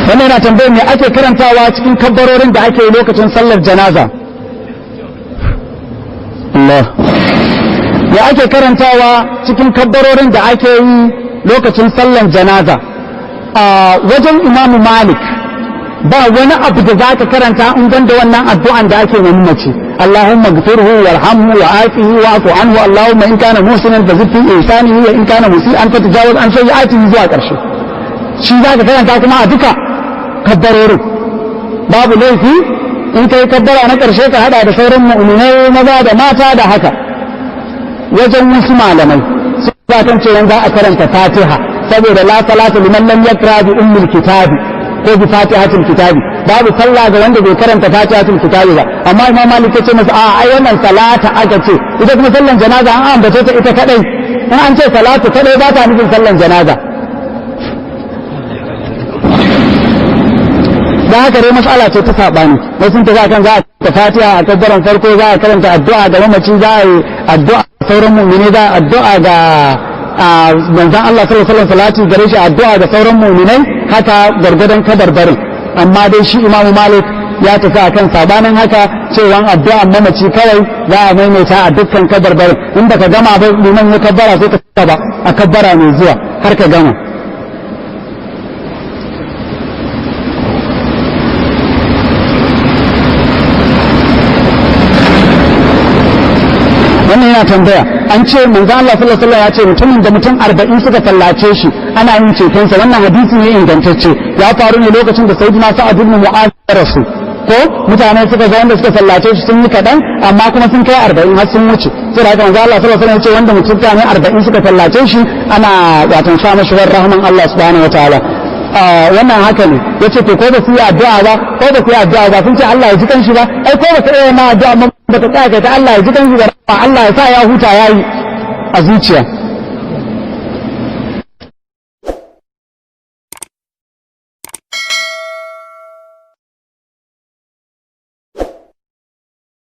wannan yana tambayar me ake karantawa cikin kabbarorin da ake yi lokacin sallar janaza. Allah ya ake karantawa cikin kabbarorin da ake yi lokacin sallar janaza. Wajen Imamu Malik ba wani abu da za ka karanta in banda wannan addu'an da ake wani mace. Allahumma gfirhu warhamhu wa afihi wa afu anhu Allahumma in kana muhsinan fazid fi ihsanihi wa in kana musii'an fatajawaz an sayyi'atihi zuwa ƙarshe. Shi za ka karanta kuma a duka kabbarorin. Babu laifi in kai kabbara na ƙarshe ka hada da sauran mu'minai maza da mata da haka. Wajen wasu malamai sun kan cewa za a karanta Fatiha saboda la salata liman lam yaqra bi ummil kitabi ko bi fatihatul kitabi, babu sallah ga wanda bai karanta fatihatul kitabi ba. Amma Imam Malik yace masa a ai wannan salata aka ce, ita kuma sallan janaza an ambace ta ita kadai. In an ce salatu kadai ba ta nufin sallan janaza. Da haka dai mas'ala ce ta sabani. Wasu ta za kan za a fatiha a kabbaran farko, za a karanta addu'a ga mamaci, za a yi addu'a sauran mu'mini, za a addu'a ga manzon Allah sallallahu alaihi wasallam salati gare shi, addu'a ga sauran mu'minai, haka gargadan kabarbarin. Amma dai shi Imam Malik ya tafi akan sabanin haka, cewa addu'a mamaci kawai za a maimaita a dukkan kabarbarin. In baka gama ba liman ya kabbara sai ka taba a kabbara mai zuwa har ka gama. Wannan yana tambaya, an ce manzo Allah sallallahu alaihi wasallam ya ce mutumin da mutum 40 suka tallace shi ana yin cetonsa. Wannan hadisi ne ingantacce, ya faru ne lokacin da sayyidina Sa'ad ibn Mu'adh ya rasu. Ko mutane suka ga wanda suka tallace shi sun yi kadan, amma kuma sun kai 40 har sun wuce. Sai haka manzo Allah sallallahu alaihi wasallam ya ce wanda mutane 40 suka tallace shi ana watan sa mashi rahman Allah subhanahu wataala. Wannan haka ne, yace to ko ba su yi addu'a ba, ko ba su yi addu'a ba, sun ce Allah ya ji kanshi ba, ai ko ba su yi ma addu'a ba ta tsaya ta Allah ya ji kanshi da Allah ya sa ya huta yayi a zuciya.